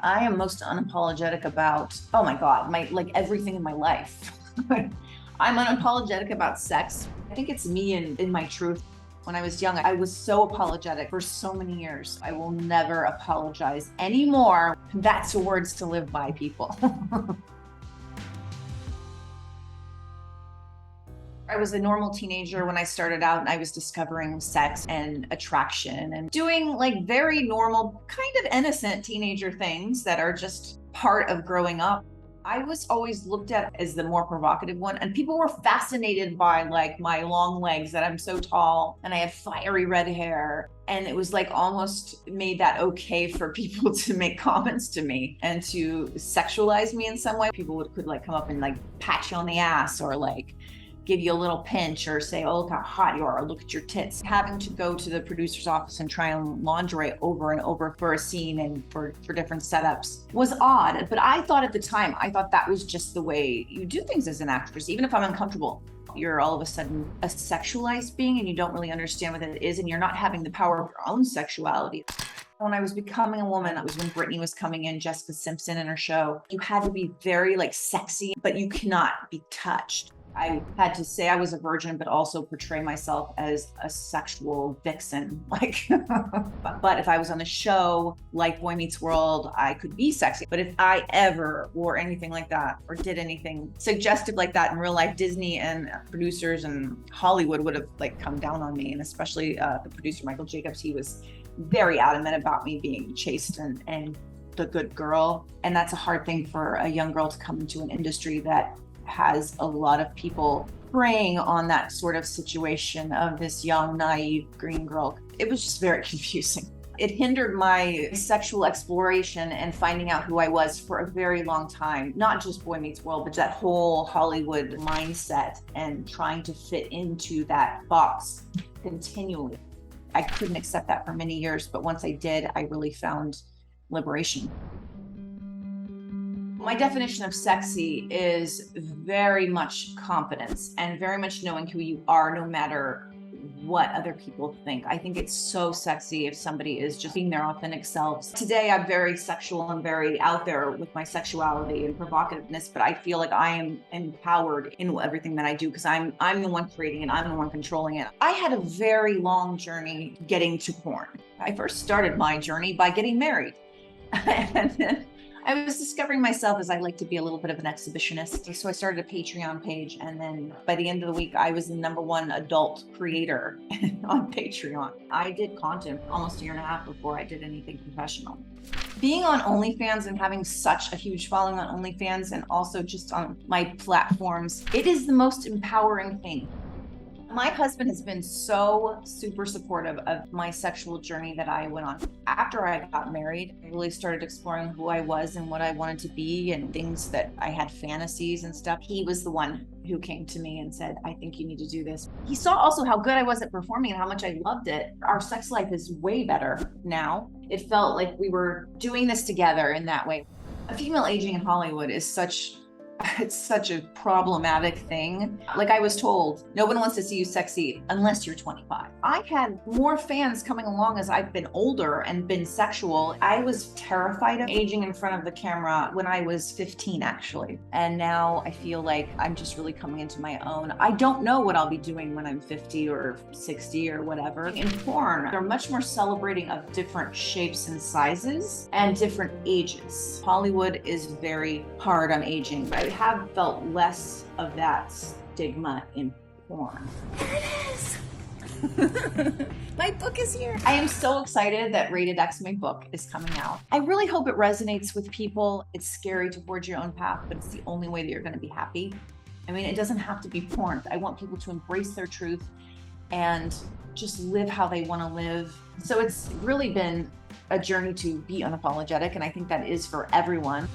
I am most unapologetic about, oh my God, like everything in my life. I'm unapologetic about sex. I think it's me in my truth. When I was young, I was so apologetic for so many years. I will never apologize anymore. That's words to live by, people. I was a normal teenager when I started out, and I was discovering sex and attraction and doing like very normal, kind of innocent teenager things that are just part of growing up. I was always looked at as the more provocative one, and people were fascinated by like my long legs, that I'm so tall and I have fiery red hair. And it was like almost made that okay for people to make comments to me and to sexualize me in some way. People could like come up and like pat you on the ass or like give you a little pinch or say, oh, look how hot you are, or look at your tits. Having to go to the producer's office and try on lingerie over and over for a scene and for different setups was odd. But I thought at the time, I thought that was just the way you do things as an actress. Even if I'm uncomfortable, you're all of a sudden a sexualized being and you don't really understand what that is, and you're not having the power of your own sexuality. When I was becoming a woman, that was when Britney was coming in, Jessica Simpson in her show. You had to be very like sexy, but you cannot be touched. I had to say I was a virgin, but also portray myself as a sexual vixen. Like, but if I was on a show like Boy Meets World, I could be sexy. But if I ever wore anything like that or did anything suggestive like that in real life, Disney and producers and Hollywood would have like come down on me. And especially the producer, Michael Jacobs, he was very adamant about me being chaste and the good girl. And that's a hard thing for a young girl to come into an industry that has a lot of people preying on that sort of situation of this young, naive green girl. It was just very confusing. It hindered my sexual exploration and finding out who I was for a very long time. Not just Boy Meets World, but that whole Hollywood mindset and trying to fit into that box continually. I couldn't accept that for many years, but once I did, I really found liberation. My definition of sexy is very much confidence and very much knowing who you are, no matter what other people think. I think it's so sexy if somebody is just being their authentic selves. Today, I'm very sexual and very out there with my sexuality and provocativeness, but I feel like I am empowered in everything that I do because I'm the one creating it, I'm the one controlling it. I had a very long journey getting to porn. I first started my journey by getting married. And then I was discovering myself as I like to be a little bit of an exhibitionist. So I started a Patreon page. And then by the end of the week, I was the #1 adult creator on Patreon. I did content almost a year and a half before I did anything professional. Being on OnlyFans and having such a huge following on OnlyFans and also just on my platforms, it is the most empowering thing. My husband has been so super supportive of my sexual journey that I went on. After I got married, I really started exploring who I was and what I wanted to be and things that I had fantasies and stuff. He was the one who came to me and said, I think you need to do this. He saw also how good I was at performing and how much I loved it. Our sex life is way better now. It felt like we were doing this together in that way. Female aging in Hollywood is it's such a problematic thing. Like I was told, no one wants to see you sexy unless you're 25. I had more fans coming along as I've been older and been sexual. I was terrified of aging in front of the camera when I was 15, actually. And now I feel like I'm just really coming into my own. I don't know what I'll be doing when I'm 50 or 60 or whatever. In porn, they're much more celebrating of different shapes and sizes and different ages. Hollywood is very hard on aging. I have felt less of that stigma in porn. There it is. My book is here. I am so excited that Rated X, my book, is coming out. I really hope it resonates with people. It's scary to forge your own path, but it's the only way that you're going to be happy. I mean, it doesn't have to be porn. I want people to embrace their truth and just live how they want to live. So it's really been a journey to be unapologetic, and I think that is for everyone.